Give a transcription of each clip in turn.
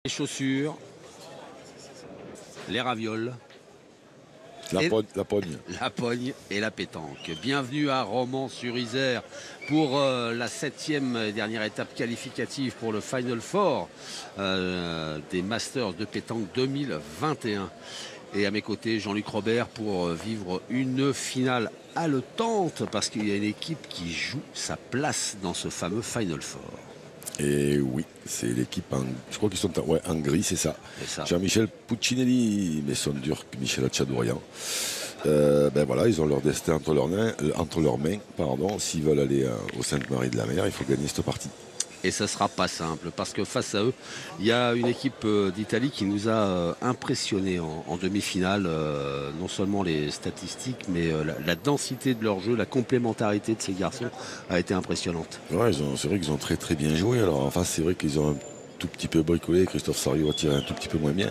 Les chaussures, les ravioles, la pogne et la pétanque. Bienvenue à Romans-sur-Isère pour la 7e et dernière étape qualificative pour le Final Four des Masters de pétanque 2021. Et à mes côtés, Jean-Luc Robert pour vivre une finale haletante parce qu'il y a une équipe qui joue sa place dans ce fameux Final Four. Et oui, c'est l'équipe en... Je crois qu'ils sont en gris, c'est ça. Jean-Michel Puccinelli, Maison Durk, Michel Hachadourian. Ben voilà, ils ont leur destin entre leurs mains. S'ils veulent aller au Sainte-Marie-de-la-Mer, il faut gagner cette partie. Et ça ne sera pas simple parce que face à eux, il y a une équipe d'Italie qui nous a impressionnés en demi-finale. Non seulement les statistiques, mais la densité de leur jeu, la complémentarité de ces garçons a été impressionnante. Ouais, c'est vrai qu'ils ont très très bien joué. Alors en face, c'est vrai qu'ils ont un tout petit peu bricolé. Christophe Sario a tiré un tout petit peu moins bien.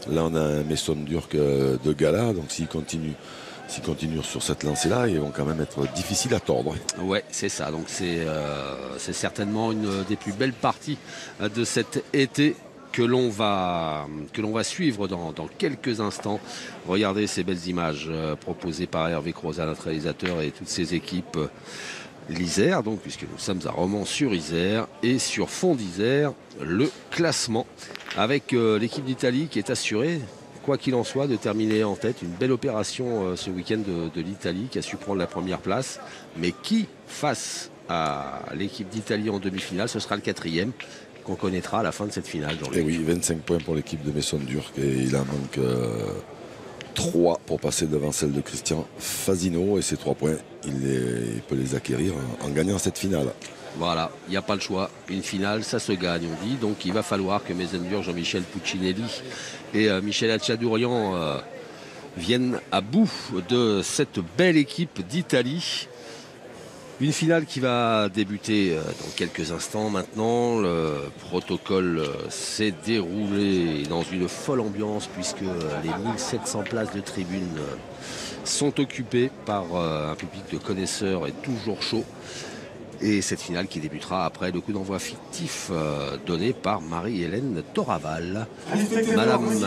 Là, on a un Maison Durk de gala. Donc s'ils continuent sur cette lancée-là, ils vont quand même être difficiles à tordre. Ouais, c'est ça. Donc c'est certainement une des plus belles parties de cet été que l'on va suivre dans quelques instants. Regardez ces belles images proposées par Hervé Croza, notre réalisateur, et toutes ces équipes l'Isère, donc, puisque nous sommes à Romans-sur-Isère, et sur fond d'Isère, le classement avec l'équipe d'Italie qui est assurée, quoi qu'il en soit, de terminer en tête. Une belle opération ce week-end de l'Italie qui a su prendre la première place, mais qui, face à l'équipe d'Italie en demi-finale, ce sera le 4e qu'on connaîtra à la fin de cette finale. Et oui, 25 points pour l'équipe de Maison Durk, et il en manque 3 pour passer devant celle de Christian Fasino, et ces 3 points, il peut les acquérir en gagnant cette finale. Voilà, il n'y a pas le choix. Une finale, ça se gagne, on dit. Donc il va falloir que Maison Durk, Jean-Michel Puccinelli et Michel Hachadourian viennent à bout de cette belle équipe d'Italie. Une finale qui va débuter dans quelques instants maintenant. Le protocole s'est déroulé dans une folle ambiance puisque les 1700 places de tribune sont occupées par un public de connaisseurs et toujours chaud. Et cette finale qui débutera après le coup d'envoi fictif donné par Marie-Hélène Toraval, Madame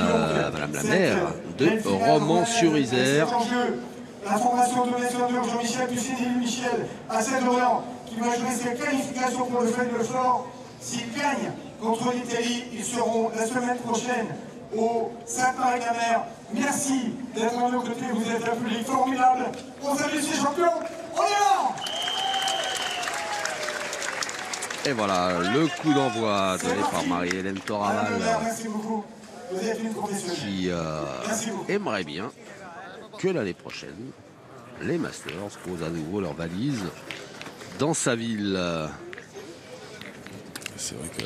la maire de Romans-sur-Isère. La formation de Maison Durk, Jean-Michel Puccinelli, Michel Hachadourian, qui va jouer ses qualifications pour le Final Four. S'ils gagnent contre l'Italie, ils seront la semaine prochaine au Sainte-Marie-de-la-Mer. Merci d'être à nos côtés, vous êtes un public formidable. On salue ces champions, on est là! Et voilà, le coup d'envoi donné par Marie-Hélène Toraval, qui aimerait bien que l'année prochaine, les Masters posent à nouveau leurs valises dans sa ville. C'est vrai que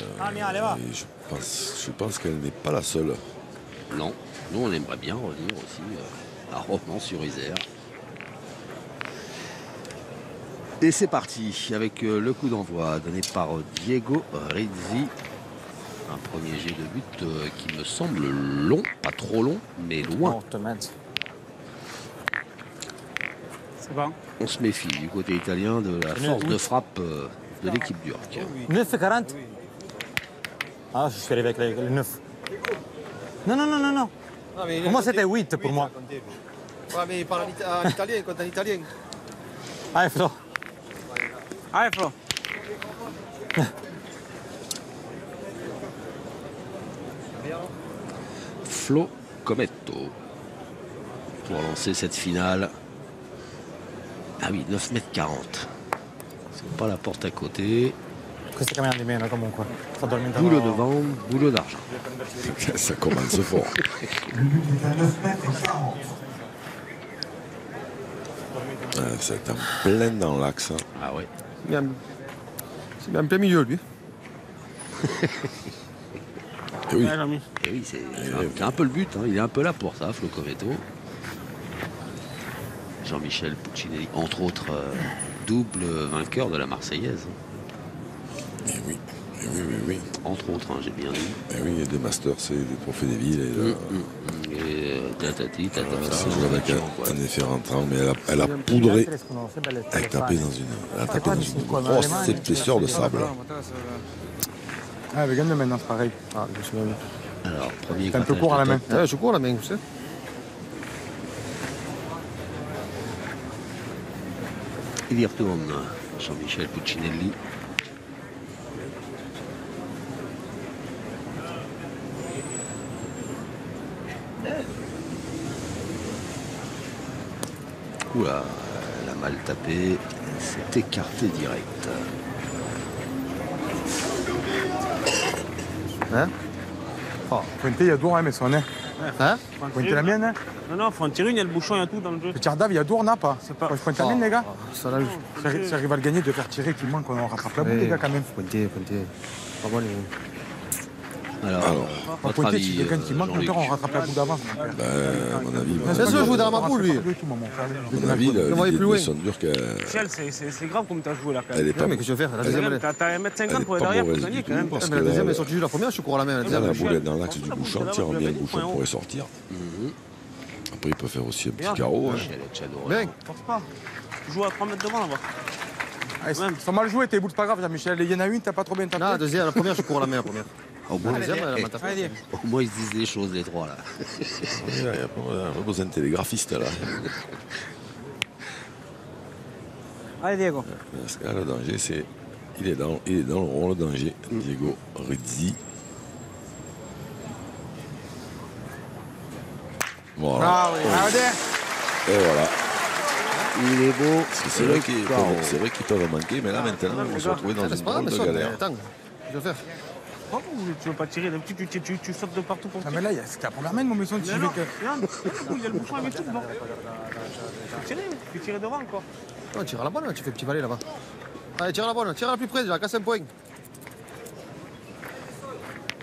je pense qu'elle n'est pas la seule. Non, nous on aimerait bien revenir aussi à Romans-sur-Isère. Et c'est parti avec le coup d'envoi donné par Diego Rizzi. Un premier jet de but qui me semble long, pas trop long, mais loin. C'est bon. On se méfie du côté italien de la force de frappe de l'équipe Durk. 9,40. Ah, je suis arrivé avec les 9. Non. Pour moi, c'était 8 pour moi. Ouais, mais il parle en italien, quand en italien. Allez, Flo. Allez, Flo. Flo Cometto pour lancer cette finale. Ah oui, 9,40 m. C'est pas la porte à côté. Boulot devant, boulot d'argent. Ça commence fort. Le but est à 9,40 m. C'est en plein dans l'axe. Ah ouais. C'est bien plein milieu, lui. Et oui. Et oui, c'est un peu le but. Hein. Il est un peu là pour ça, Flo Cometto. Jean-Michel Puccinelli, entre autres, double vainqueur de la Marseillaise. Et oui. Entre autres, hein, j'ai bien dit. Et oui, il y a des masters, c'est des trophées des villes. Et tatati, tatata. Ça joue avec un effet rentrant, mais elle a poudré. Elle a tapé dans une grosse épaisseur de sable. Ah, vegan maintenant, c'est pareil. Ah, je me suis Alors, premier T'es un peu court à la main. Ouais, je suis court à la main, tu sais. Il y retourne Jean-Michel Puccinelli. Oula, la mal tapée, c'est écarté direct. Hein? Fuente, il y a Dour, hein, mais son nez. Hein? Fuente la mienne, hein. Non, faut en tirer une, il y a le bouchon, il y a tout dans le jeu. Le Tchardave, il y a Dour, n'a pas. C'est pas- Quand je pointe la mienne, les gars. Ça là, Si j'arrive à le gagner, de faire tirer, qu'il manque, on rattrape la boule, les gars, quand même. Fuente. Pas bon, Alors, Pas votre pointer, si avis, quelqu'un qui manque, Jean-Luc? on rattrape la boule d'avance. À mon avis, Bien sûr, je joue dans ma poule, lui. l'idée de Sondurk, Michel, c'est grave comme t'as joué là quand elle même. est pas mais qu'est-ce que je vais faire? La deuxième, T'as 1m50 elle pour est aller pas derrière pour mauvaise gagner du quand même. tout, parce mais la que deuxième là, est sortie juste la première, je suis court à la main. La là, la deuxième. boule est dans l'axe du bouchon, tire bien le bouchon pour y sortir. Après, il peut faire aussi un petit carreau. hein. Michel Tchadorian. Bien. Force pas. Tu joues à 3 mètres devant là-bas. Ils sont mal joués, tes boules, c'est pas grave, Jean-Michel. Il y en a une, t'as pas trop bien Non, la tapé. deuxième, la première, je suis court à la main, la première. Au moins, La deuxième, elle m'a tapé. Allez, au moins, ils se disent des choses, les trois là. Il n'y a pas besoin de télégraphiste là. Allez Diego. Parce que là, le danger, c'est. Il est dans le rond, le danger. Diego Rizzi. Voilà. Ah oui, allez. Et voilà. Il est beau. Parce que c'est vrai qu'ils peuvent manquer, mais là maintenant, ils se sont retrouvés dans C'est une pas grave, drôle mais de ça, galère. attends. Je vais faire. Pourquoi tu veux pas tirer? D'habitude, tu sautes de partout pour Non, tirer. mais là, c'était la première main, mon maison, tu Mais veux non, que. regarde, il y a le bouchon avec tout devant. Tu tirer devant encore. Non, tire à la bonne, tu fais petit valet là-bas. Allez, tire à la bonne, tire à la plus près, déjà, casse un point.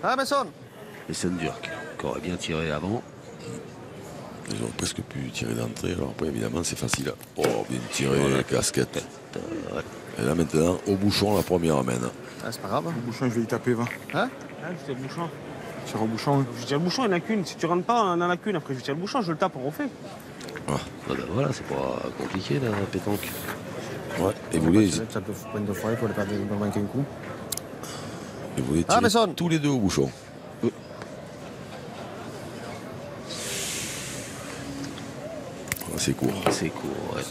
Ah, Mason. Et Sondurk, qui aurait bien tiré avant. Ils ont presque pu tirer d'entrée. Alors après, évidemment, c'est facile. Oh, bien tiré, casquette. Et là maintenant, au bouchon, la première amène. Ah, c'est pas grave. Le bouchon, je vais y taper, va. Hein? Ah, je tire le bouchon. Tire au bouchon. Je tire le bouchon, il n'y en a qu'une. Si tu rentres pas, il y en a qu'une. Après, je tire le bouchon, je le tape, on refait. Ah ben voilà, c'est pas compliqué la pétanque. Ouais, et vous voulez, Ça peut prendre deux fois, il faut pas manquer un coup. tirer Mason. tous les deux au bouchon. C'est court. C'est court, ouais.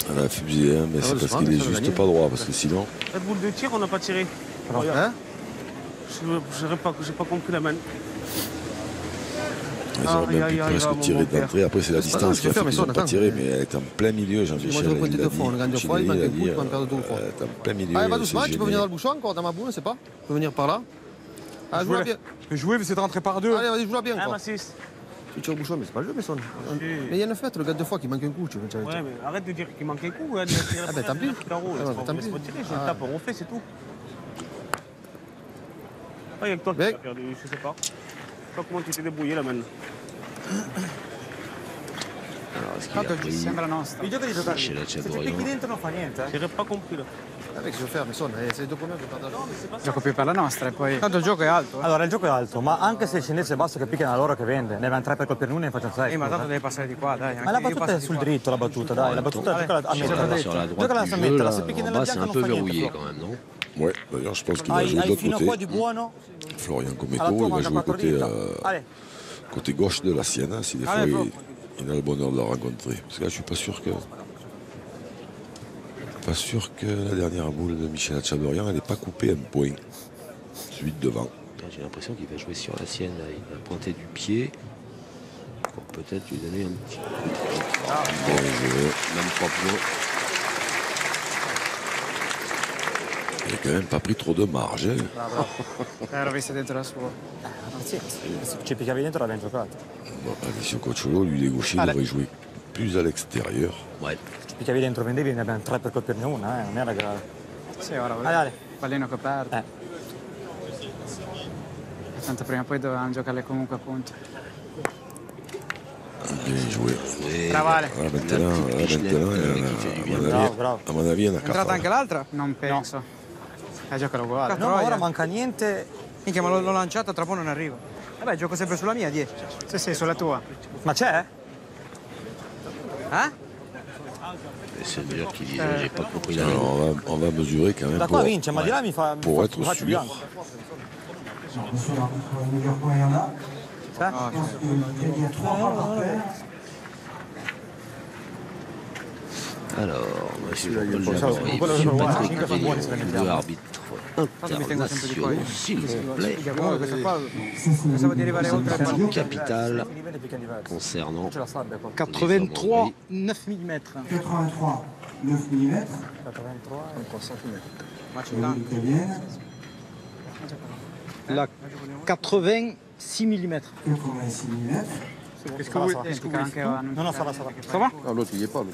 Elle a fusé, hein, mais c'est ouais, parce c'est qu'il est vrai, ça va juste gagner. pas droit, parce que sinon. Cette boule de tir, on n'a pas tiré. Regarde. Hein? J'ai pas compris la main. Ils auraient même pu il va presque tirer monter. d'entrée. Après, c'est la C'est pas grave, distance qui a je vais fait faire, qu'ils n'ont mais pas ça, tiré, attends. mais elle est en plein milieu, Jean-Michel. Moi, je vais pointer il a deux fois, dit, on gagne deux fois, il Puccinelli, manque un coup, a il va me perdre deux dit, fois. elle est en plein milieu. Allez, va doucement, c'est tu peux venir dans le gêné. bouchon encore, dans ma boule, c'est pas? Tu peux venir par là. Ah, joue-la bien. Je vais jouer, mais c'est de rentrer par deux. Allez, vas-y, joue-la bien Ah, encore. bah 6. Tu tires au bouchon, mais c'est pas le jeu, Mason. Mais il y a 9 mètres, le gars deux fois qui manque un coup, tu veux. Ouais, mais arrête de dire qu'il manque un coup. Hein, Ah, ben, tant pis. Carreau, Ah, ben, tant laisse pis. pas tirer, je le Ah. tape, on refait, c'est tout. Ah, il y a que toi qui Mec. as perdu, je sais pas. Je sais pas comment tu t'es débrouillé là maintenant. Alors, est-ce qu'il a pris la nostra. Michel Tchadorian? non fa niente. J'ai pas compris là. Avec ce que je vais faire, Mason, c'est les deux premiers, je vais perdre. Gioco più per la nostra e poi. Tanto il gioco è alto. Allora il gioco è alto, ma anche se scendesse basso che picchiano a loro che vende, ne avevano 3 per colpire uno e ne facciano 6. Ma tanto deve passare di qua, dai. Ma la battuta è sul dritto, la battuta, dai, la battuta giocala a Sur metterla. la Giocala droite a du jeu, metterla, là, se picchi en nella bas, c'est bianca un non peu fa verrouillé niente. quand même, non? Ouais, d'ailleurs, je pense qu'il va Hai, jouer de hai l'autre fino a qua côté. di buono. Florian Alla Cometto, tua il va manca jouer 4 dita. Allez, côté gauche de la sienne, hein, si des fois Allez, il a le bonheur de la rencontrer. Parce que là, je suis pas sûr que. Pas sûr que la dernière boule de Michel Tchadorian, elle n'est pas coupée un point. Celui de devant. J'ai l'impression qu'il va jouer sur la sienne. Là. Il va pointer du pied pour peut-être lui donner un petit coup. Bien joué. Même pas plus. Il n'a quand même pas pris trop de marge. Hein. L'ho vista dentro la sua. sì, se ci picchiavi dentro l'abbiamo giocato. Bon, Alicio Cocciolo, lui, les gauchers, il aurait joué plus à l'extérieur. Ouais. Ci picchiavi dentro, vendevi, ne abbiamo 3 per colpirne una, non era grave. Sì, ora Allez, pallino coperto. Tanto prima o poi dovevamo giocarle comunque a punto. Bien joué. Et Bravo Ale. Là, maintenant, bravo. à mon avis, il y en a È entrata 4. anche l'altra? Non penso. Giocalo uguale. no, ma ora manca niente. Minchia, ma l'ho lanciata, tra poco non arrivo. Vabbè, gioco sempre sulla mia, 10. Sì, sulla tua. Ma c'è? Eh? c'est dur qu'il disait, j'ai pas compris la Alors, on va mesurer quand même Da qua vince, ma di là mi fa pour être faccio sûr. bianco. Alors, monsieur l'arbitre, meilleur point, il y en a. Ça Je pense qu'il y a 3 points par paire. Alors, monsieur Patrick le arbitre international, s'il vous plaît, capital concernant 83, 9 mm. 83, 9 mm. 83. Italienne. La 86 mm. 86 mm. Qu'est-ce que vous voulez? Non, non, ça va, ça va. Ça va? Ah, l'autre, il n'y est pas.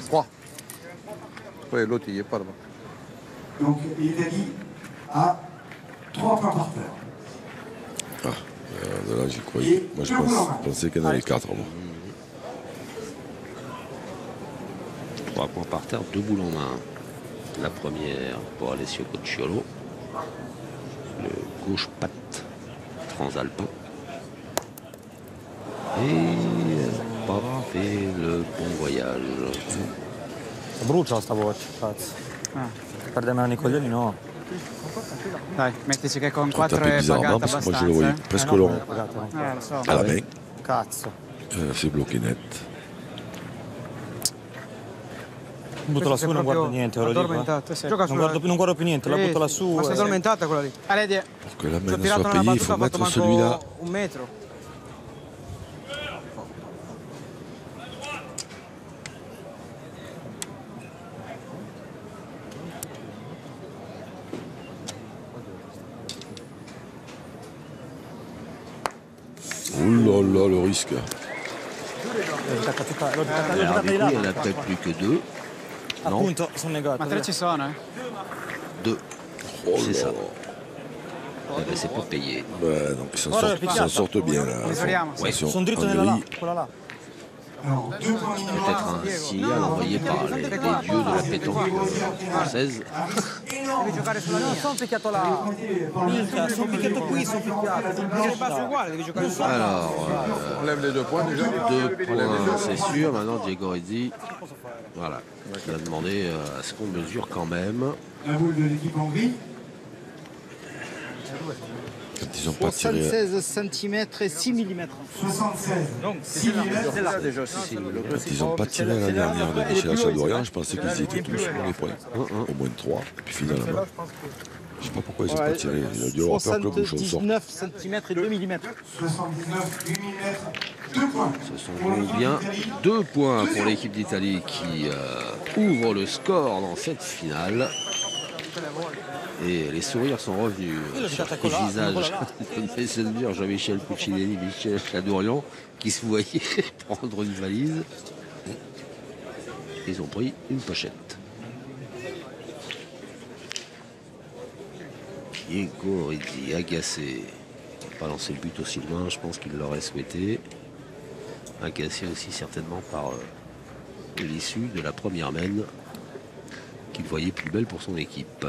3. Oui, l'autre, il n'y est pas là-bas. Donc l'Italie a 3 points par terre. Là, j'y croyais. Moi, je pensais qu'il y en avait 4. 3 points par terre, 2 boules en main. La première pour Alessio Cocciolo, le gauche patte transalpin. Et pas fait le bon voyage. Brucia sta voce, cazzo. Perdermi i coglioni no. Dai, mettici che con T'as 4 tapé è bizarrement pagata parce que moi je le voyais abbastanza. presque long Lo so. à la main. Cazzo. C'est bloqué net. Butto lassù, non guardo niente, ve lo dico. Addormentato, sì. Non guardo più niente, la butto lassù. Ma sei addormentata quella lì? Allez, Pour que la ci main ho ne tirato soit una payée, il battuta, faut ha fatto mettre celui-là. manco un metro. Oh là là, le risque. Alors, du coup, il n'y en a peut-être plus que 2. Non, Appunto, sono negato. Ma 3 ci sono, eh? 2. Oh C'est là ça. là. Eh ben, c'est pas payé. Ouais, donc ils s'en sortent bien là. Misuriamo. Attention, Sono dritto en nella là, gris. quella là. Alors 2 points Peut-être minimum. un signal envoyé par les dieux de la pétanque française. Devi giocare sulla Non, linea. sono picchiato là. Minchia, sono picchiato qui, sono picchiato. Non è uguale, devi giocare sulla linea. Alors, On lève les 2 points déjà. 2 points, c'est sûr. Maintenant, Diego Rizzi, voilà, qui a demandé à ce qu'on mesure quand même. La boule de l'équipe en gris. Quand ils n'ont pas tiré. 76 cm et 6 mm. 76, 6 mm. Quand ils n'ont pas tiré à la dernière de Michel Achadorian, je pensais qu'ils étaient tous sur les points. Au moins 3. Et puis finalement, je ne sais pas pourquoi ils n'ont pas tiré. Il a dû avoir peur que le bouchon sorte. 79 cm et 2 mm. 79, 8 mm. 2 points. Ce sont donc bien 2 points pour l'équipe d'Italie qui ouvre le score dans cette finale. Et les sourires sont revenus sur les visages de Messenger, Jean-Michel Puccinelli, Michel Achadorian, qui se voyaient prendre une valise. Ils ont pris une pochette. Diego Rizzi, agacé. Il n'a pas lancé le but aussi loin, je pense qu'il l'aurait souhaité. Agacé aussi certainement par l'issue de la première mène qu'il voyait plus belle pour son équipe.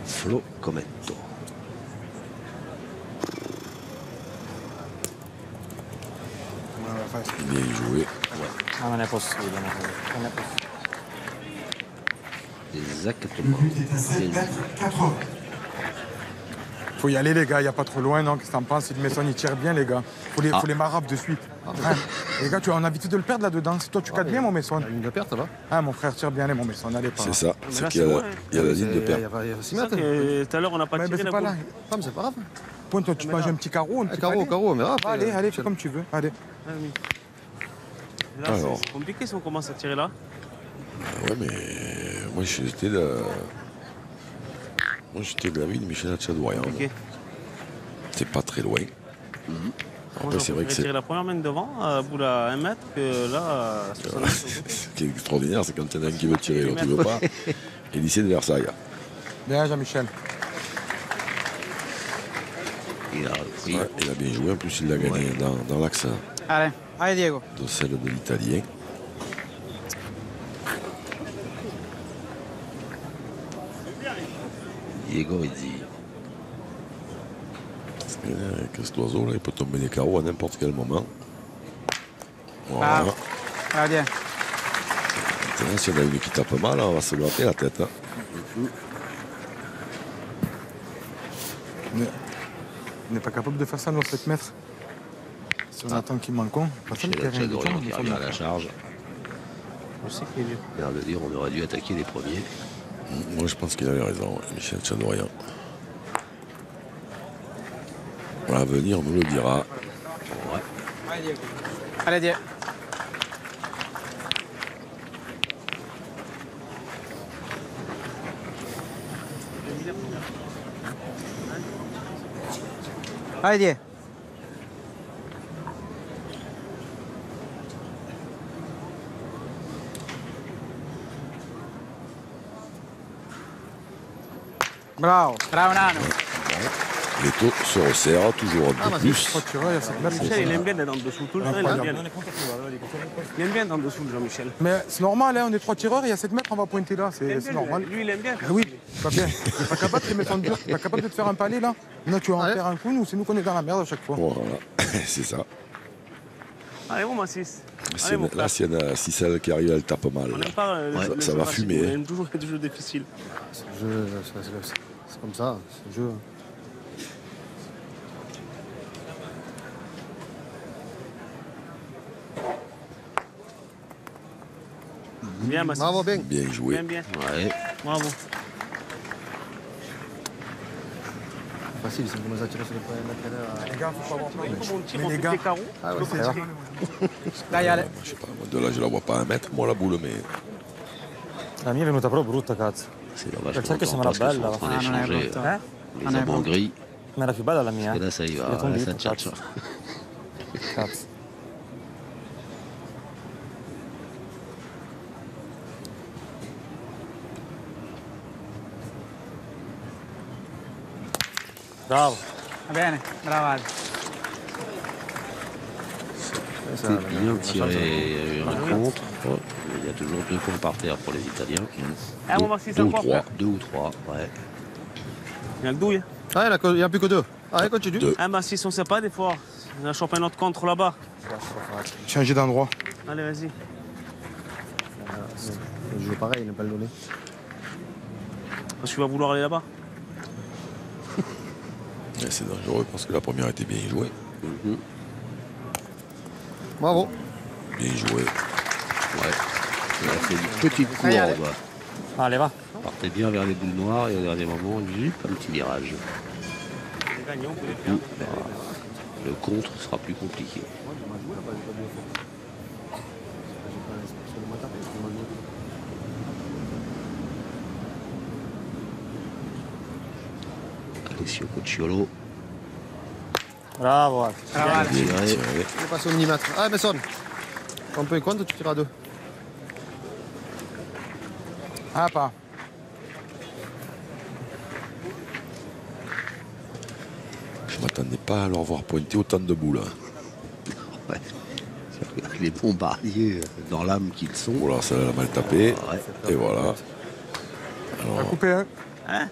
Flo Cometto. Bien joué. Ah, non è possibile. Non è possibile. Le Exactement. but est à 7 mètres 80. Faut y aller les gars, il n'y a pas trop loin, non? Qu'est-ce que t'en penses? Il Messon, il tire bien les gars. Faut les marabes de suite. Hein? Les gars, tu as envie de le perdre là-dedans. Si toi tu cadres bien mon Messon. La ligne de perte, ça va. Ah mon frère, tire bien les mon Messon, allez pas. C'est ça. C'est qu'il y a la ligne de perte. Il y a 6 mètres. Tout à l'heure, on n'a pas Ouais, mais c'est pas là. Ah, mais c'est pas grave. Point, toi tu manges un petit carreau, un petit Carreau, palier. carreau, mais grave. Allez, allez, fais comme tu veux. Allez. Là, Alors. c'est compliqué si on commence à tirer là. Ouais, mais moi j'étais là. Moi j'étais de l'avis de Michel Achadorian. Ok. C'est pas très loin. Après, c'est vrai que tirer la première main devant, à boule à 1 mètre, que là, à 60 ce qui est extraordinaire, c'est quand il y en a un qui veut tirer, l'autre ne veut pas. Et lycée de Versailles. Bien Jean-Michel. Il a repris. Ouais, il a bien joué, en plus il l'a gagné dans l'axe Allez, allez Diego. de celle de l'Italien. Diego Rizzi. Avec cet oiseau là, il peut tomber des carreaux à n'importe quel moment. Ah, Voilà. allez, bien. Maintenant, si on a une qui tape mal, on va se bloquer la tête. Hein. On n'est pas capable de faire ça, nous, 7 mètres. Si on attend qu'il manque, pas ça le terrain. Tchadourian qui revient à la charge. Je sais qu'il est dur. L'air de dire, on aurait dû attaquer les premiers. Moi, je pense qu'il avait raison, Michel Tchadourian. L'avenir nous le dira. Ouais. Allez, Dieu. Allez, Dieu. Bravo. Bravo, Nano. Les taux se resserrent toujours un peu plus. Michel, il aime bien d'être en dessous tout le temps. Il aime bien. Il aime bien d'être en dessous, Jean-Michel. Mais c'est normal, hein, on est 3 tireurs, il y a 7 mètres, on va pointer là, c'est normal. Lui, il aime bien. Ah oui, pas bien. Il n'est pas capable de te mettre en dur, il n'est pas capable de te faire un palais là. Non, tu vas en faire un coup, nous, c'est nous qu'on est dans la merde à chaque fois. Voilà, c'est ça. Allez, bon, Massis. Là, si celle qui arrive, elle tape mal. On n'aime pas ça va fumer. On aime toujours des jeux difficiles. C'est comme ça, c'est le jeu. Bien, Massis. Bravo, bien. Bien joué. Bien. Ouais. Bravo. Facile, c'est comme ça, tirer sur le point de Les gars, faut pas avoir peur. Comment on tire, Mais on les fait gars- des carreaux. Ah ouais, ça va. Là, il y a les- Je sais pas, moi, de là, je la vois pas à 1 mètre, moi, la boule, mais. La mia è venuta proprio brutta, cazzo. C'est dommage Perché qu'on sembra entend parce qu'ils bella, sont en train Ah, non è d'échanger brutta. les hommes en gris. Ma era più bella la mia. Et là, ça y va. Io t'ho Là, detto, ça tchatche. Cazzo. Bravo. Va bene, bravo Ale. C'est bien tiré un contre. Il y a toujours 2 points par terre pour les Italiens. Ah, bon, Massis, 2 ou encore. 3. 2 ou 3, ouais. Il y a le douille. Ah, il n'y a plus que 2. Allez, continue. Ah, Massis, on sait pas des fois. On a chopé un autre contre là-bas. Changer d'endroit. Allez, vas-y. Je joue pareil, il n'a pas le donné. Parce que tu vas vouloir aller là-bas. Mais c'est dangereux parce que la première était bien jouée. Bravo. Bien joué. Ouais. Il a fait une petite courbe. Allez, va. Partez bien vers les boules noires et au dernier moment, un petit mirage. Le contre sera plus compliqué. Alessio Cocciolo. Bravo. Ale. Bravo. Bien tiré. Il est passé au millimètre. Ah, mais sonne. Un peu compte, tu tires à 2. Ah, pas. Je m'attendais pas à leur voir pointer autant de boules. Ouais. Les bombardiers dans l'âme qu'ils sont. Voilà, ça l'a mal tapé. Ouais. Et voilà. On va couper un. Hein?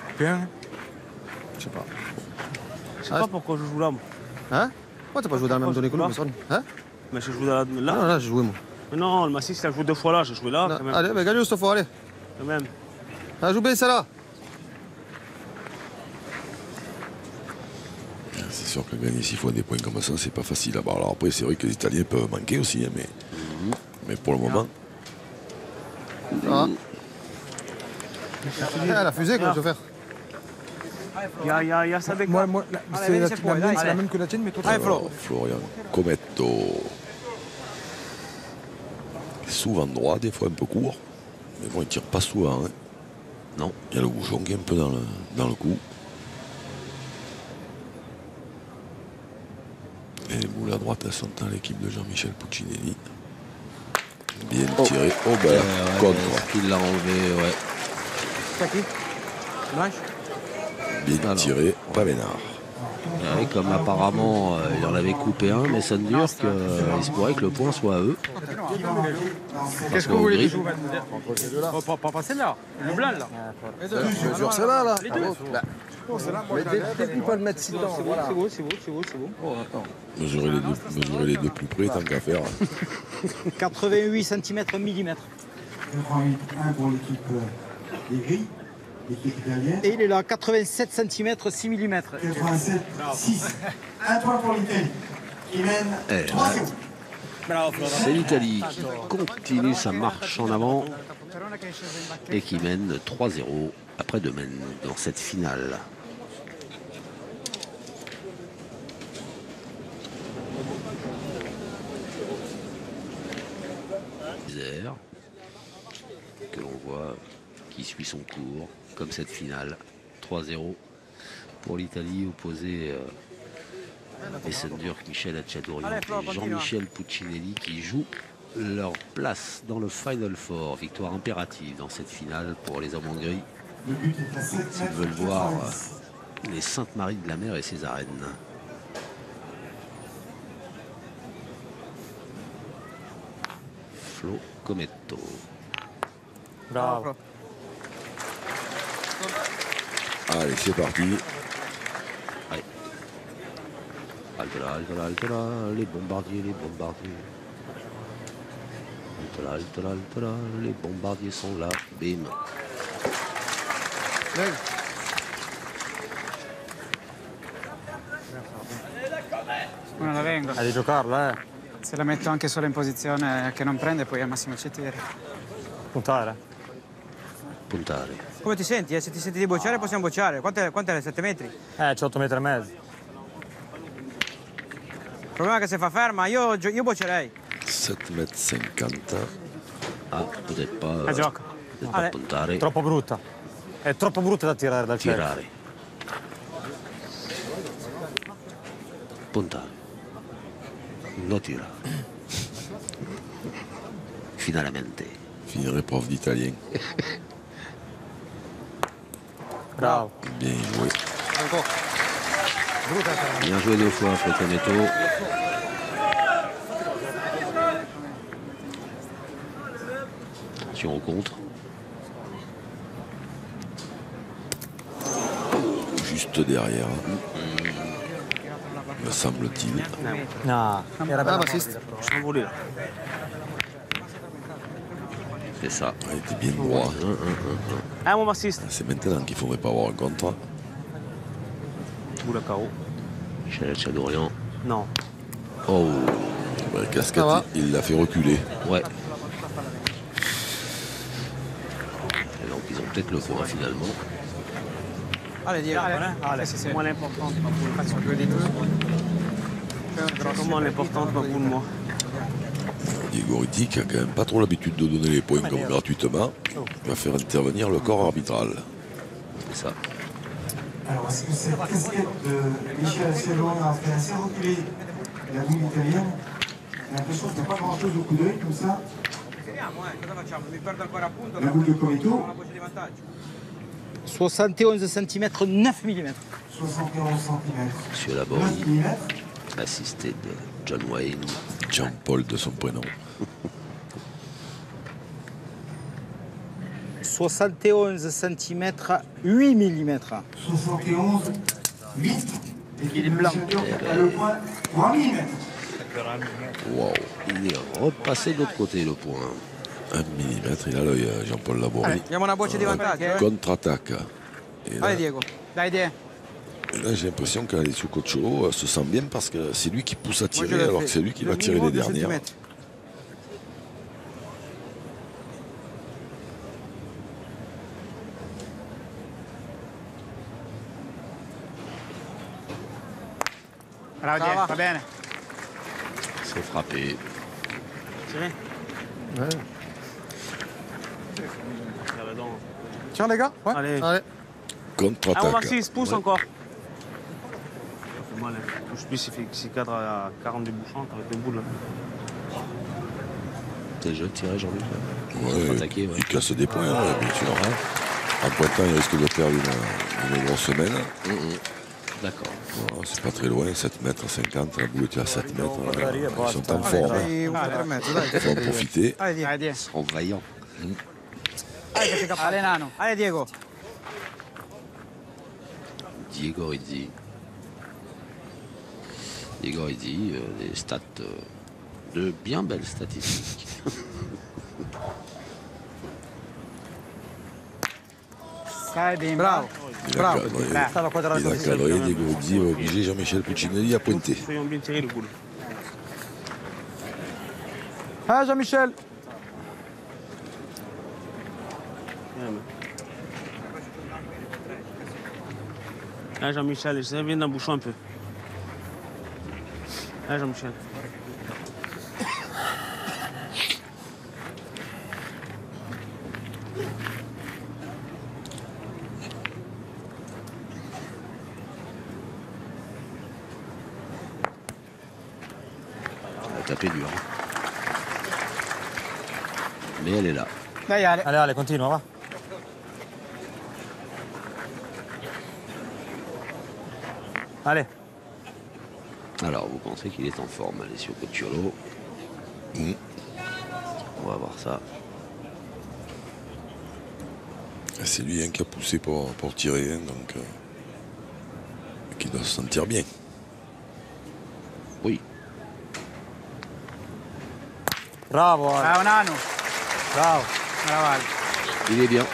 Couper un. Je sais pas. Je sais pas pourquoi je joue là, moi. Hein? Pourquoi t'as pas joué dans le même donné que nous, mais sonne? Hein? Mais je joue là. Non, là, j'ai joué, moi. Mais non, le Massis, il a joué 2 fois là. J'ai joué là, Non. quand même. Allez, mais gagne cette fois, allez. Quand même. Ah, joue bien celle-là. C'est sûr que gagner 6 fois des points comme ça, c'est pas facile à voir. Alors après, c'est vrai que les Italiens peuvent manquer aussi, hein, mais pour le moment. Ah. Ah, la fusée, comment tu veux faire? Il y a ça avec Moi, c'est la mienne, c'est la même que la tienne, mais toi, Alors, Florian Cometto. Souvent droit, des fois un peu court. Mais bon, il tire pas souvent. Hein. Non. Il y a le bouchon qui est un peu dans le cou. Et les boules à droite, elles sont dans l'équipe de Jean-Michel Puccinelli. Bien tiré. Oh ben, contre. Il l'a enlevé, ouais. C'est qui Blanche. Bien tiré, pas Vénard. Ouais, comme apparemment il en avait coupé un, mais ça ne dure qu'il se pourrait que le point soit à eux. Qu'est-ce que vous voulez qu'il joue Pas celle-là, le blanc là. Sur celle-là, là. Les deux. Mais dès pas le mettre si temps, voilà. C'est beau. Oh, attends. Mesurer les deux plus près, tant qu'à faire. 88 cm mm. 88-1 pour l'équipe des Gris, l'équipe italienne. Et il est là, 87 cm, 6 mm. 87-6. Un point pour l'Italie, qui mène 3-0. C'est l'Italie qui continue sa marche en avant et qui mène 3-0 après-demain dans cette finale. Que l'on voit qui suit son cours, comme cette finale. 3-0 pour l'Italie, opposé Messendur, Michel Acciadourian et Jean-Michel Puccinelli qui jouent leur place dans le Final Four. Victoire impérative dans cette finale pour les hommes en gris. S'ils veulent voir les Sainte-Marie de la Mer et ses arènes. Flo Cometto. Bravo. Allez, c'est parti. Allez. Halte là, les bombardiers. Halte là, les bombardiers sont là. Bim. Una la vengo. Devi giocarla, Se la metto anche solo in posizione che non prende, poi al massimo ci tiri. Puntare. Come ti senti? Se ti senti di bocciare possiamo bocciare. Quant'è 7 metri? C'è 8 metri e mezzo. Il problema è che se fa ferma io boccerei. 7,50 m. Ah, peut-être pas. Gioca. Peut-être pas puntare. Troppo brutta. È troppo brutta da tirare dal cielo. Tirare. Puntare. No tira. Finalmente. Finirez prof d'italien. Bravo. Bien joué. Bien joué 2 fois, Flo Cometto. Attention au contre. Juste derrière, me semble-t-il. No, era bella assist. C'est ça. Il était bien droit. Mon bassiste. C'est maintenant qu'il ne faudrait pas avoir un contre. Boule à carreau. Michel Acciadourian. Non. Oh. Le casquette, il l'a fait reculer. Ouais. Et donc ils ont peut-être le point finalement. Allez, Diego. Allez, C'est moi l'importante, ma poule. Comment l'importante, ma poule, moi. Diego Ritti, qui a quand même pas trop l'habitude de donner les points comme gratuitement, va faire intervenir le corps arbitral. C'est ça. Alors, est-ce que cette casquette de Michel Acciadourian a fait assez reculer la boule italienne? J'ai l'impression qu'il n'y a pas grand-chose au coup d'œil, comme ça. La boule de Cometto. 71 cm, 9 mm. 71 cm. Monsieur Labori, 9 mm. assisté de John Wayne. Jean-Paul de son prénom. 71 cm, 8 mm. 71, 8. Et il est blanc. À le point, 3 mm. Wow. Il est repassé de l'autre côté le point. 1 mm, il a l'œil, Jean-Paul Labori. Diamo una boccia di vantaggio. Contre-attaque. Et là, Allez, Diego. Dai, Diego. et là, j'ai l'impression qu'Alessio se sent bien parce que c'est lui qui pousse à tirer alors que c'est lui qui va tirer les dernières. Bravo, Diego, va bene. C'est frappé. Tiens les gars, ouais. Allez. Contre-attaque. Mon bassiste, pousse encore. Ça fait mal, hein. Touche plus, s'il cadre à 42 bouchons avec les boules. T'es jeune tiré, Jean-Luc. Ouais, Attaqué, ouais. il casse des points, ouais, bien sûr. En pointant, il risque de perdre une grosse semaine. D'accord. Voilà, c'est pas très loin, 7 mètres 50, la boule était à 7 mètres. Ils sont en forme. Dai, un 4 mezzo, dai. Il faut en profiter. Dai, Diego. Ils seront vaillants. Allez, Nano. Allez, Diego. Diego Rizzi. Diego Rizzi, des stats, de bien belles statistiques. Dai, Bimba. Bravo. Il a Bravo. cadré, Stava quadrato il a così. cadré, Diego Rizzi va obliger Jean-Michel Puccinelli à pointer. Soyons bien tirés le boule. Ah, Jean-Michel. Là, Jean-Michel, je viens d'un bouchon un peu. Là, Jean-Michel. Elle a tapé dur. Mais elle est là. Dai, Ale. Allez, allez, continua, va. Allez. Alors, vous pensez qu'il est en forme, Alessio Cocciolo. On va voir ça. C'est lui qui a poussé pour tirer, donc qui doit se sentir bien. Oui. Bravo, Ale. Bravo, Nano. Bravo. Bravo, Ale. Il est bien.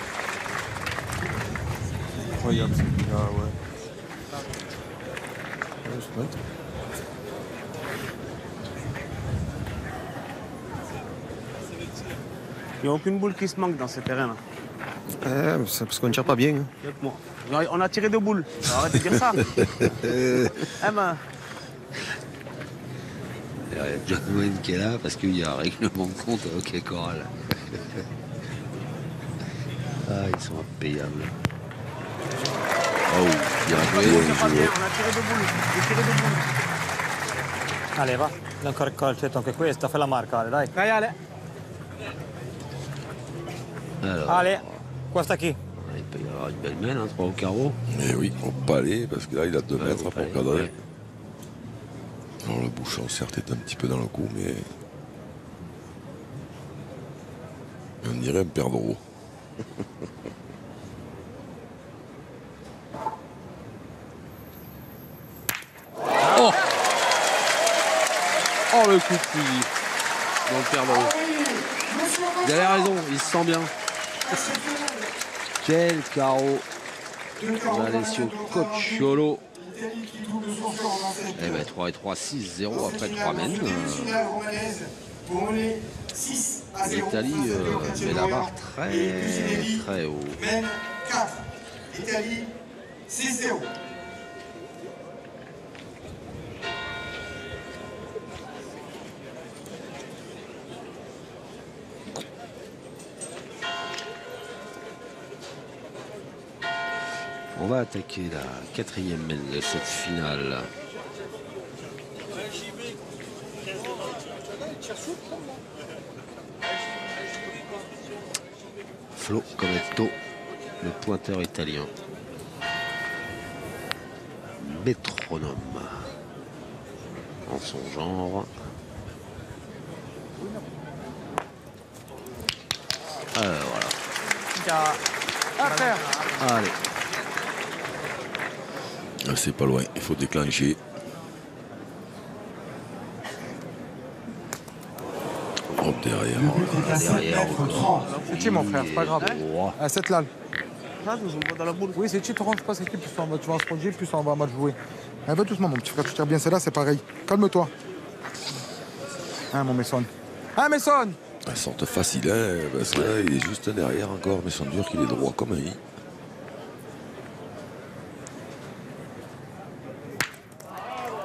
Incroyable ce gars, ouais. Il n'y a aucune boule qui se manque dans ce terrain-là. C'est parce qu'on ne tire pas bien. Hein. Il y a que moi. On a tiré deux boules. Alors, arrête de dire ça. Eh ben, Il y a John Wayne qui est là parce qu'il y a un règlement de compte à Hockey Corral. Ah, ils sont impayables. Oh, bien on joué. tire pas bien. On a tiré deux boules. J'ai tiré deux boules. Allez, va. Dai ancora il calcetto anche questa, fai la marca, Ale, dai. Dai, Ale. Alors, Ale, qua sta chi? il peut y avoir une belle main, hein, 3 au carreau. Mais oui, au palais, parce que là il a 2 mètres au pour palais, cadrer. ouais. Alors le bouchon certes est un petit peu dans le coup, mais on dirait un perdreau. Oh Oh, le coup de fouillis dans le perdreau. Vous avez raison, il se sent bien. Quel carreau d'Alessio Cocciolo. Eh ben 3 et 3, 6-0 après 3 mènes. L'Italie met la barre très haut. Mène 4. Italie 6-0. On va attaquer la 4e mène de cette finale. Flo Cometto, le pointeur italien. Métronome en son genre. Voilà. Allez. Ah, c'est pas loin, il faut déclencher. Hop, derrière. Derrière encore. C'est qui mon frère, c'est pas grave. Ah, cette là. Ça, je me vois dans la boule. Oui, c'est qui, tu rentres pas, c'est qui, plus tu vas en sponger, plus on va mal jouer. Ah, va doucement, mon petit frère, tu tires bien celle-là, c'est pareil. Calme-toi. Hein, mon Messon. Hein, Messon. Elle sorte facile, hein, parce que là, il est juste derrière encore, mais son dur qu'il est droit comme un i.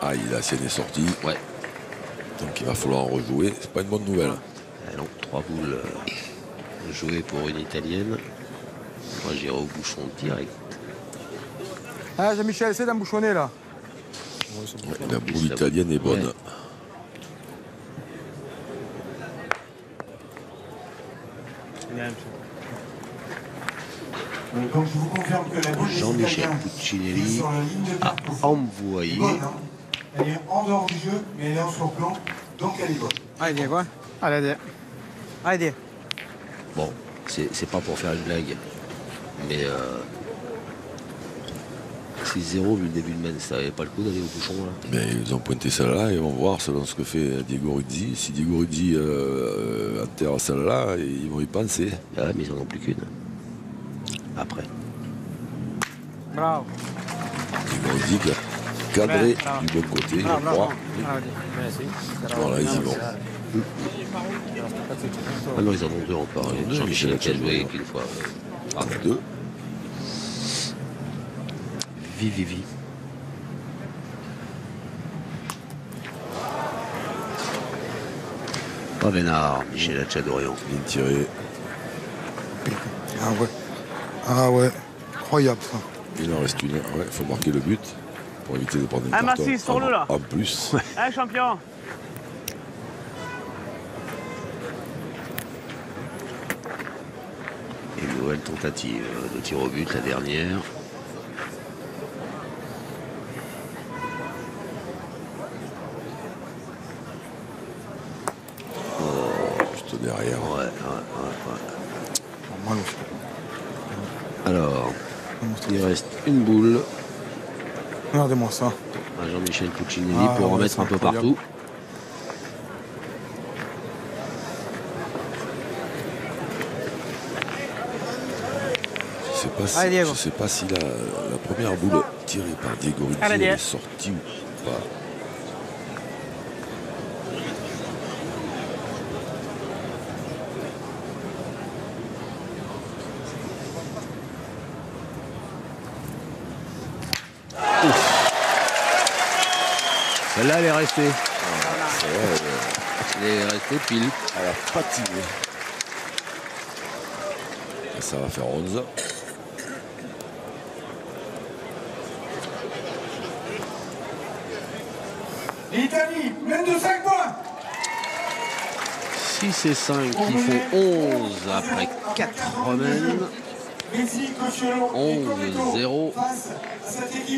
Ah, la sienne est sortie. Ouais. Donc il va falloir en rejouer. C'est pas une bonne nouvelle. Ah non, 3 boules jouées pour une italienne. Moi j'irai au bouchon direct. Ah, Jean-Michel, essaie d'embouchonner là. Ouais, la boule italienne est bonne. Ouais. Donc je vous confirme que la boule Jean-Michel Puccinelli a envoyé. Elle est en dehors du jeu, mais elle est en surplomb, donc elle est bonne. Allez, Diego. Allez, Diego. Allez, Diego. Bon, c'est pas pour faire une blague, mais 6-0 vu le début de mène, ça n'avait pas le coup d'aller au bouchon là. Mais ils ont pointé celle-là et on va voir selon ce que fait Diego Rizzi. Si Diego Rizzi enterre celle-là, ils vont y penser. Ah, mais ils en ont plus qu'une. Après. Bravo. Grandi qui a cadré du bon côté, je crois. Voilà, ils y vont. Ah non, ils en ont deux encore. Jean-Michel qui a joué qu'une fois. Deux. Vivi. Pas Vénard, Michel Hatchadorian. Bien tiré. Ah ouais. Ah ouais. Incroyable ça. Il en reste une. Ouais, il faut marquer le but pour éviter de prendre une Ah, carton. Massis, sur-le là. En plus. Allez, champion. Une nouvelle tentative de tir au but, la dernière. Juste derrière. Ouais. Mal aussi. Alors, il reste une boule Regardez-moi ça. à Jean-Michel Puccinelli pour en mettre un peu partout. Je ne sais pas si la première boule tirée par Diego Rizzi est sortie ou pas. Celle-là, elle est restée. Elle est restée pile. Elle a patiné. Et ça va faire 11. L'Italie mène de 5 points. 6 et 5 qui font 11 après 4 remènes. 11-0.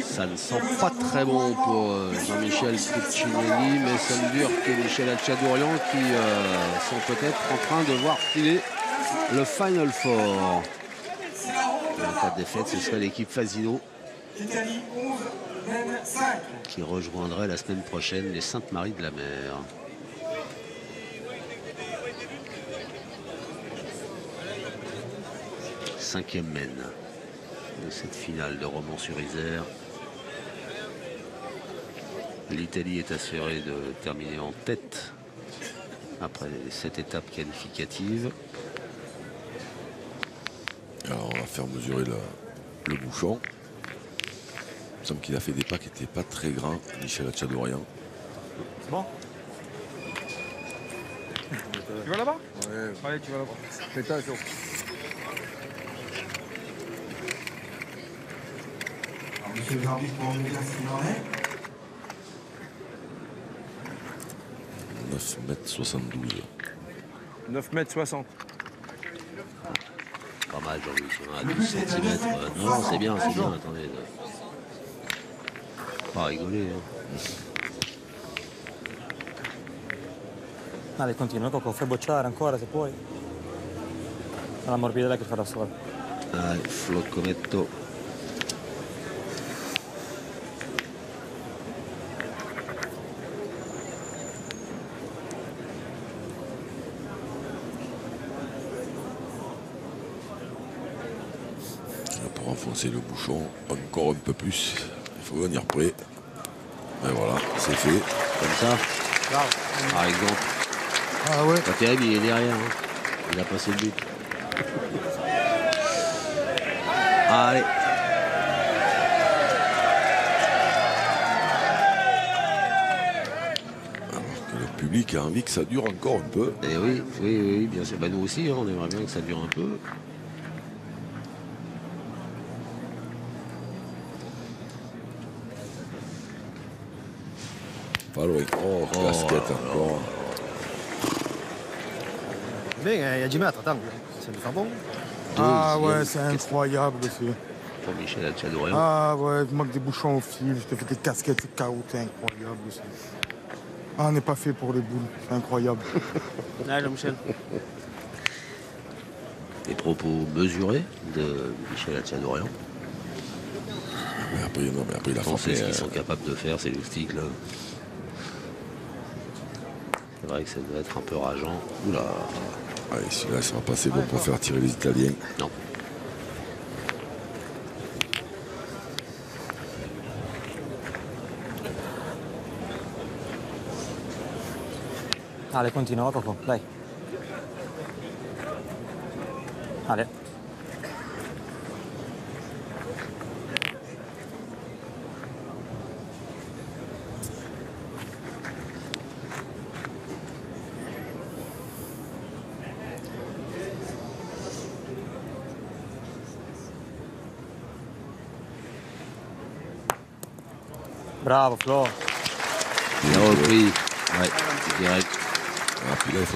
Ça ne sent pas très bon pour Jean-Michel Puccinelli, mais Mason Durk et Michel Hatchadorian qui sont peut-être en train de voir filer le Final Four. En cas de défaite, ce serait l'équipe Fasino qui rejoindrait la semaine prochaine les Saintes-Maries de la Mer. Cinquième mène de cette finale de Romans-sur-Isère. L'Italie est assurée de terminer en tête après cette étape qualificative. Alors on va faire mesurer le bouchon. Il me semble qu'il a fait des pas qui n'étaient pas très grands, Michel Hatchadorian. C'est bon? Tu vas là-bas? Ouais. Allez, tu vas là-bas. Fais attention. Monsieur les arbitres, pour nous dire ce qu'il en est. 9,72 m. 9,60 m. Pas mal, Jean-Michel, à 12 cm. Non, c'est bien, attendez. Pas rigoler. Dai, continua, Coco, fai bocciare ancora se puoi. La morbidità che farà solo. Floccometto. Pour enfoncer le bouchon encore un peu plus, il faut venir près. Et voilà, c'est fait. Comme ça, par exemple. Ah ouais. Pas terrible, il est derrière. Hein. Il a passé le but. Allez. Alors que le public a envie que ça dure encore un peu. Et oui, bien sûr. Bah, nous aussi, hein, on aimerait bien que ça dure un peu. Oh, casquette encore. Bene, il y a 10 mètres, attends, ça lui fait bon. Ah ouais, c'est incroyable aussi. Pour Michel Hatchadorian. Ah ouais, il manque des bouchons au fil, je te fais des casquettes, c'est KO, c'est incroyable aussi. Ah, on n'est pas fait pour les boules, c'est incroyable. Allez, Jean-Michel. Les propos mesurés de Michel Hatchadorian. Mais après, il a pensé frappé. Ce qu'ils sont capables de faire, ces loustiques là. C'est vrai que ça doit être un peu rageant. Oula. Allez, celui-là, ça va pas assez bon pour faire tirer les Italiens. Non. Allez, continua Coco, dai. Allez. Bravo Flo. Il a repris. Ouais, direct. Ah, puis là, il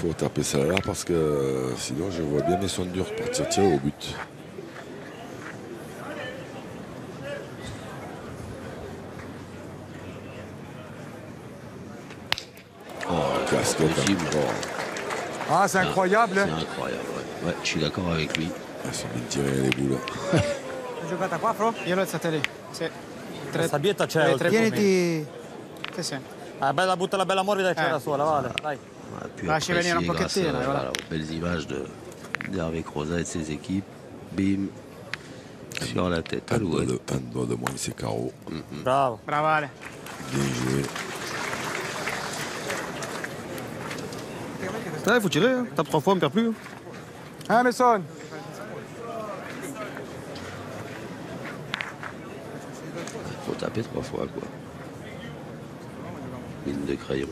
faut taper ça là parce que sinon je vois bien Maison Dur partir tirer au but. Oh, casque possible. Ah, c'est incroyable. C'est incroyable, ouais. Ouais, je suis d'accord avec lui. Ils sont bien tirés les boules. Hai giocata qua, Fro? Io l'ho alzata lì. Sì. La sabbietta c'è. Tieniti... Sì, sì. Bella, butta la bella morbida che c'era sola, vale. Dai. Puis Lasci après, venire un grâce pochettino. voilà, aux belles images d'Hervé Crozat et de ses équipes. Bim. Sur la tête. Un doigt de moins, c'est carreau. Bravo. Bravo Ale. Bien joué. Il faut tirer, hein. Tape 3 fois, on ne perd plus. Hein, Mason? Faut taper 3 fois, quoi. Mine de crayon.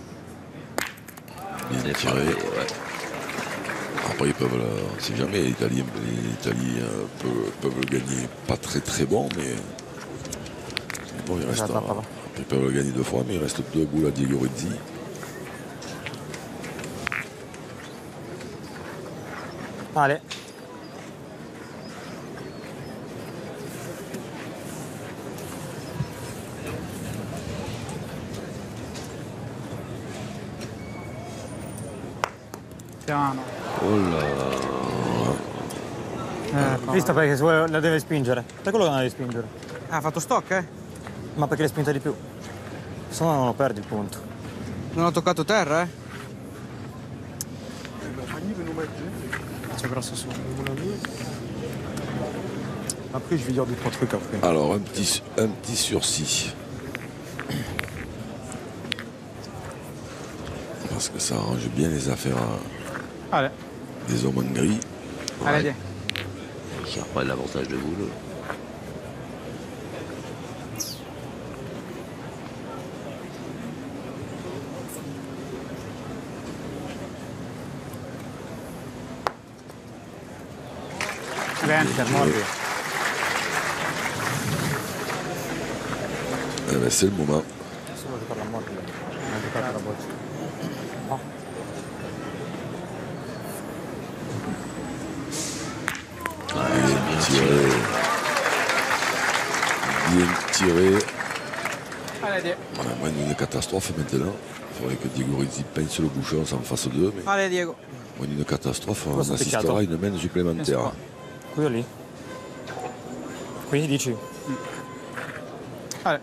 Bien tiré. Ouais. Après, ils peuvent, on ne sait jamais, l'Italie peuvent le gagner pas très bon, mais bon, il reste. Ils peuvent le gagner 2 fois, mais il reste 2 boules à Diego Rizzi. Allez. Piano. Oh là. Visto perché la deve spingere. Per quello che non la devi spingere. Ha fatto stop, eh? Ma perché l'hai spinta di più? Se no non lo perdi il punto. Non ho toccato terra, eh? C'è grosso su. Après, je vais dire 2-3 trucs après. Alors, un petit sursis. Parce que ça arrange bien les affaires Allez. des hommes en gris. Allez, viens. Qui reprennent l'avantage de boule. Eh ben, c'est le moment. Bien tiré. Allez, On a moins d'une catastrophe maintenant. Il faudrait que Diego Rizzi pince le bouchon sans fasse 2. Mais Allez, Diego. moins d'une catastrophe, on assistera à une main supplémentaire. Qui o lì? Qui dici? Allez.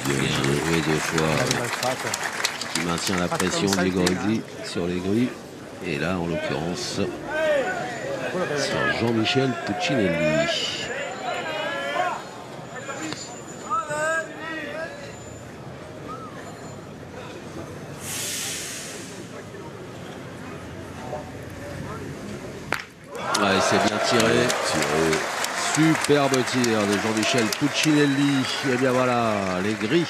Joué 2 fois. Qui maintient la pression du Rizzi sur les grilles. Et là, en l'occurrence, c'est Jean-Michel Puccinelli. Ouais, c'est bien tiré. Superbe tir de Jean-Michel Puccinelli. Et bien voilà, les gris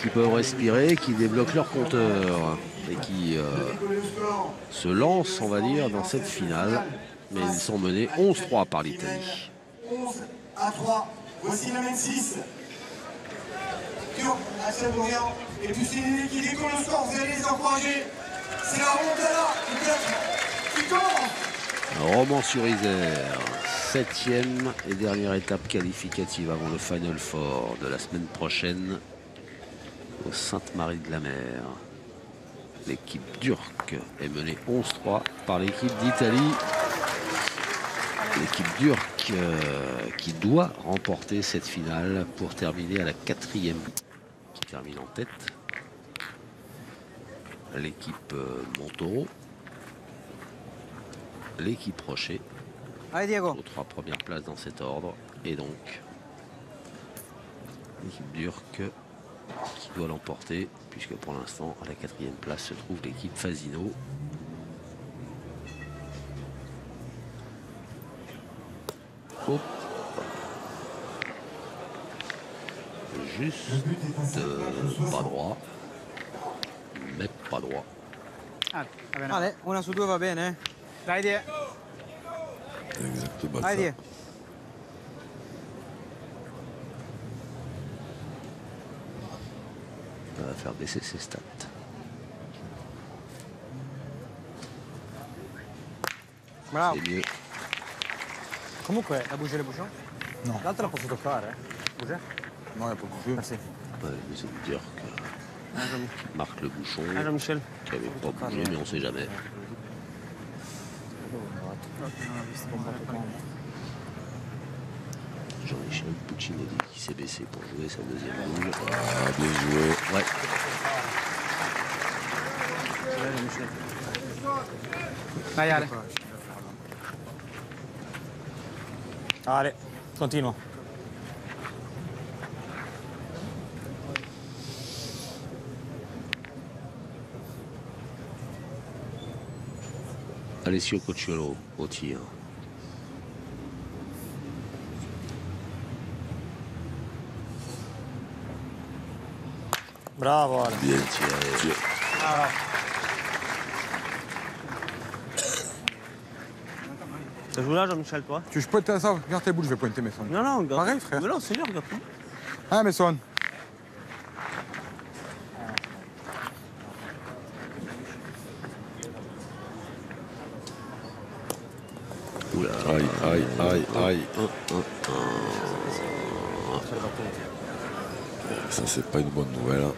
qui peuvent respirer, qui débloquent leur compteur et qui se lancent, on va dire, dans cette finale. Mais ils sont menés 11-3 par l'Italie. 11-3. Voici la main 6. Turc, Achadorian et Puccinelli qui décollent le score. Vous allez les encourager. C'est la remontada qui commence. Romans-sur-Isère, 7e et dernière étape qualificative avant le Final Four de la semaine prochaine au Sainte-Marie-de-la-Mer. L'équipe turque est menée 11-3 par l'équipe d'Italie. L'équipe d'Urk qui doit remporter cette finale pour terminer à la 4e, qui termine en tête. L'équipe Montaureau, l'équipe Rocher, Allez, Diego. aux 3 premières places dans cet ordre. Et donc, l'équipe d'Urk qui doit l'emporter, puisque pour l'instant, à la 4e place se trouve l'équipe Fasino. Hop. Juste pas droit, mais pas droit. Allez, una su due va bene. Dai, Die. Exactement Dai, ça. Die. Ça va faire baisser ses stats. Bravo. C'est mieux. Comunque, la bouger le bouchon? No. L'altra la posso toccare, eh? Bouger? Non, il n'y a pas de bouger. Merci. Ouais, mais c'est dire que marque le bouchon, Ah, Jean-Michel. qui avait pas bougé, mais on sait jamais. Jean-Michel Puccinelli qui s'est baissé pour jouer sa deuxième boule. Ah, bien joué. Ouais. Allez, Jean-Michel. Dai, Ale. Allez, continua. Alessio Cocciolo au tir. Bravo, Ale. Bien tiré. T'as joué là, Jean-Michel, toi? Je pointe à ça, regarde tes boules, je vais pointer mes sons. Non, non, regarde. Pareil, frère. Mais non, c'est bien, regarde-toi. Hein, mes sons. Oula. Aïe, aïe, aïe, aïe. Ça, c'est pas une bonne nouvelle. Hein.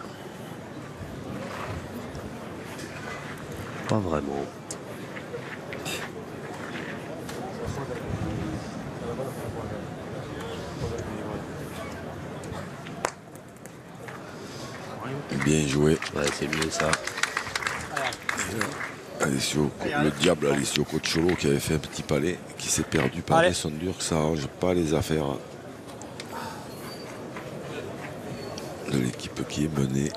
Pas vraiment. Bien joué. Ouais, c'est mieux ça. Alessio, le diable Alessio Cocciolo qui avait fait un petit palais, qui s'est perdu par Allez. des sons durs, ça arrange pas les affaires de l'équipe qui est menée.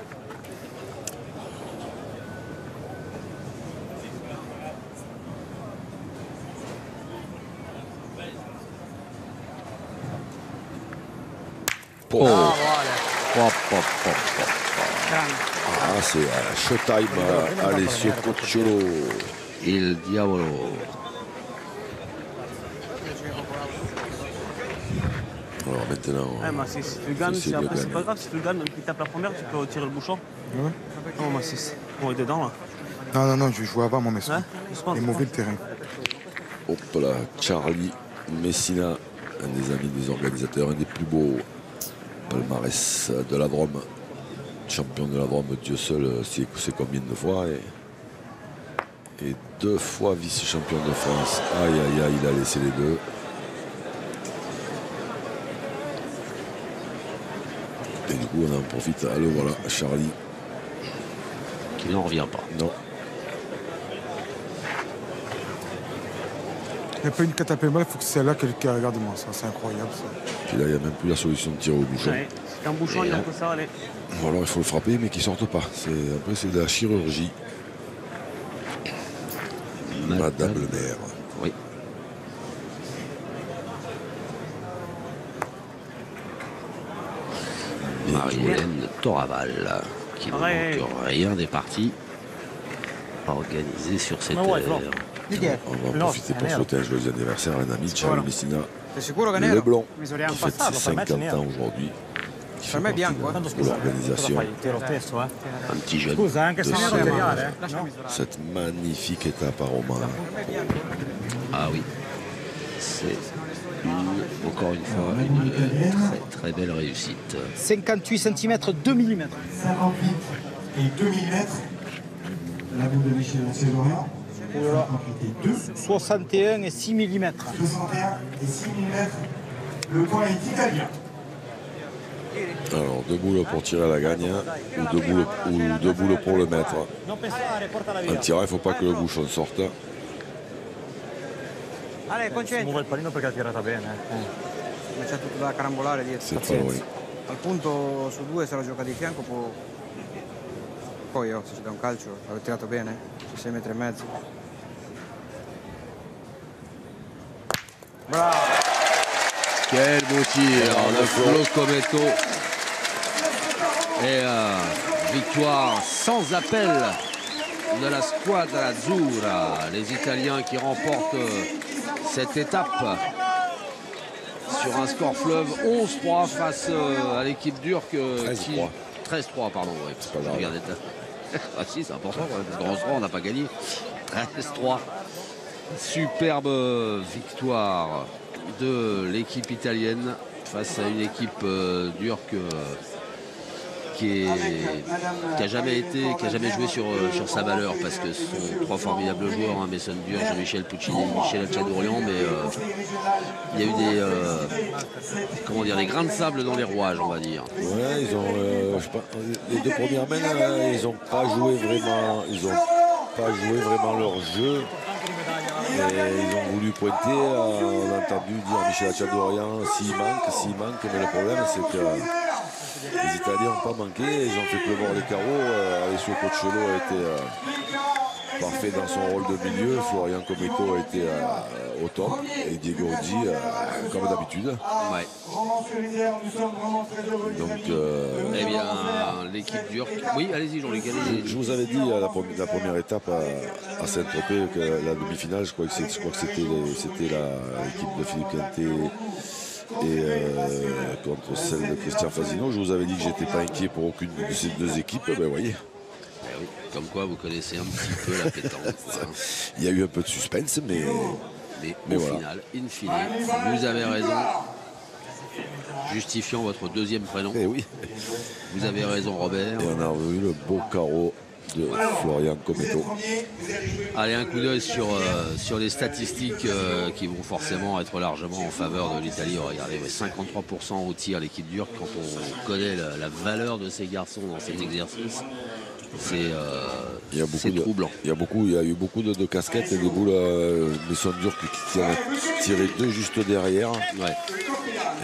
Oh. Hop, hop, hop, hop. Ah, c'est showtime Alessio Cocciolo. Il diavolo. Alors maintenant, Eh, Massis, si tu le gagnes, c'est après, le c'est pas grave. Si tu le gagnes, même si tu tapes la première, tu peux retirer le bouchon. Ouais. Non, Massis. On est dedans, là. Non, non, non, je vais jouer avant, mon maison. Hein? Doucement, Il est mauvais le terrain. hop là, Charlie Messina, un des amis des organisateurs, un des plus beaux palmarès de la Drôme. Champion de la Drôme, Dieu seul sait combien de fois. Et 2 fois vice-champion de France. Aïe, aïe, aïe, il a laissé les deux. Et du coup, on en profite. Allez, voilà, Charlie. Qui n'en revient pas. Non. Il n'y a pas une catapelle mal, il faut que c'est celle-là qui regarde moi. Ça, c'est incroyable, ça. Puis là, il n'y a même plus la solution de tirer au bouchon. Ouais. Si t'as un bouchon, il y a que ça, allez. Voilà, il faut le frapper, mais qu'il ne sorte pas. Après, c'est de la chirurgie. Madame le maire. Oui. Marie-Hélène Toraval, qui ne Ouais. manque rien des parties organisées sur cette Ma vuoi, terre. On va en profiter pour souhaiter un joyeux anniversaire à un ami, Charlie Messina. Sei sicuro che è nero? Leblon, Misuriamo. qui fête ses passato, per me 50 c'è ans nero. aujourd'hui. Qui Per me è bianco, Tanto de scusa, cosa l'organisation fai? Tiro stesso, eh? Un petit jeune. Scusa, anche se De è nero ce- materiale, eh? Lasciami No? misurare. cette magnifique étape à Roma. Ah oui. C'est encore une fois une très très belle réussite. 58 cm, 2 mm. 58 et 2 mm. La boule de Michel Ancet-Dorian. 61 et 6 mm. 61 et 6 mm. Le point est italien. Alors, 2 boules pour tirer à la gagne, ou deux boules pour le mettre. En tirant, il ne faut pas que le bouchon sorte. Si muove il pallino perché ha tirata bene. Ma c'è tutto da carambolare dietro. C'est pas loin. Al punto su 2 se lo gioca di fianco può... Poi se ci dà un calcio, l'ho tirato bene, su 6 metri e mezzo. Bravo. Quel beau tir de Flo Cometto. Et victoire sans appel de la squadra azzurra. Les Italiens qui remportent cette étape sur un score fleuve 11-3 face à l'équipe turque. 13-3, pardon. Ouais, regardez. Ah si, c'est important, parce qu'en 11-3, on n'a pas gagné. 13-3. Superbe victoire de l'équipe italienne face à une équipe turque qui a jamais joué sur sa valeur, parce que ce sont 3 formidables joueurs, hein, Mason Dur, Jean-Michel Puccini, Michel Hatchadourian, mais il y a eu des grains de sable dans les rouages, on va dire. Ouais, ils ont, les 2 premières mains, ils n'ont pas joué vraiment leur jeu. Et ils ont voulu pointer, on a entendu dire Michel Hatchadourian s'il manque, mais le problème c'est que les Italiens n'ont pas manqué, ils ont fait pleuvoir les carreaux. Alessio Coccolo a été parfait dans son rôle de milieu, Florian Cometto a été au top, et Diego Ruggi comme d'habitude. Ouais. Donc, eh bien, l'équipe turque. Oui, allez-y, Jean-Luc. Je vous avais dit la première étape à Saint-Tropez que la demi-finale, je crois que c'était l'équipe de Philippe Quintet et contre celle de Christian Fasino. Je vous avais dit que j'étais pas inquiet pour aucune de ces 2 équipes. Ben voyez. Oui, comme quoi vous connaissez un petit peu la pétanque. Il y a eu un peu de suspense, mais au final, in fine, vous avez raison. Justifiant votre 2e prénom. Eh oui. Vous avez raison, Robert. Et on a eu le beau carreau de Florian Cometto. Allez, un coup d'œil sur les statistiques qui vont forcément être largement en faveur de l'Italie. Regardez, 53% au tir, l'équipe turque, quand on connaît la valeur de ces garçons dans cet exercice. C'est troublant. Il y a eu beaucoup de casquettes et des boules Mason Dur qui ont tiré 2 juste derrière. Ouais.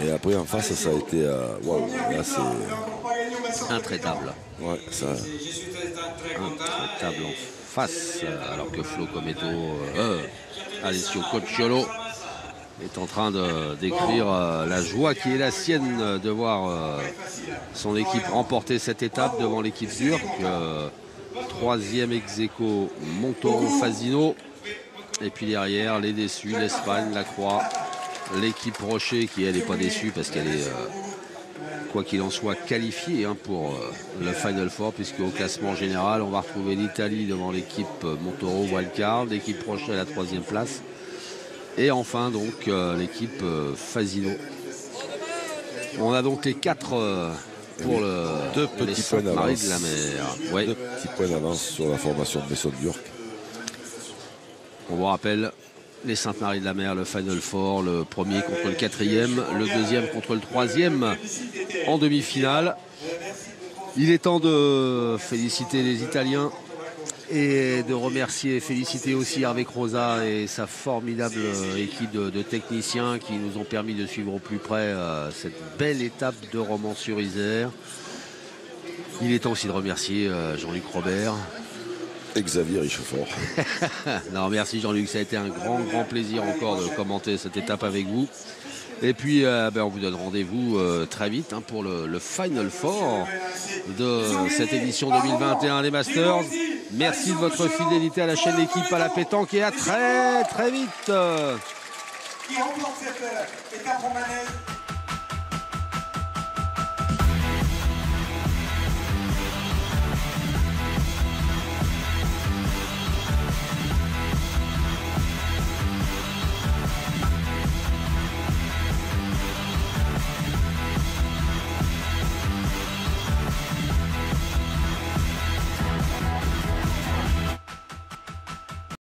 Et après en face ça a été waouh, là c'est intraitable. Ouais, ça. Intraitable en face, alors que Flo Cometto, Alessio Coccolo est en train de décrire la joie qui est la sienne de voir son équipe remporter cette étape devant l'équipe turque. 3e ex-aequo Montoro Fasino, et puis derrière les déçus, l'Espagne, la Croix, l'équipe Rocher qui elle n'est pas déçue parce qu'elle est quoi qu'il en soit qualifiée pour le Final Four, puisque au classement général on va retrouver l'Italie devant l'équipe Montoro Wildcard, l'équipe Rocher à la 3e place, et enfin donc l'équipe Fasino. On a donc les 4 pour les Saintes-Maries de la Mer. Ouais. 2 petits points d'avance sur la formation de Mason Dur. On vous rappelle, les Saintes-Maries de la Mer, le Final Four, le premier contre le 4e, le 2e contre le 3e en demi-finale. Il est temps de féliciter les Italiens et de remercier et féliciter aussi Hervé Croza et sa formidable équipe de techniciens qui nous ont permis de suivre au plus près cette belle étape de Romans-sur-Isère. Il est temps aussi de remercier Jean-Luc Robert. Et Xavier Richefort. Non, merci Jean-Luc, ça a été un grand plaisir encore de commenter cette étape avec vous. Et puis on vous donne rendez-vous très vite pour le Final Four de cette édition 2021 des Masters. Merci de votre fidélité à la chaîne L'équipe à la pétanque et à très vite. Qui remporte cette étape romanaise.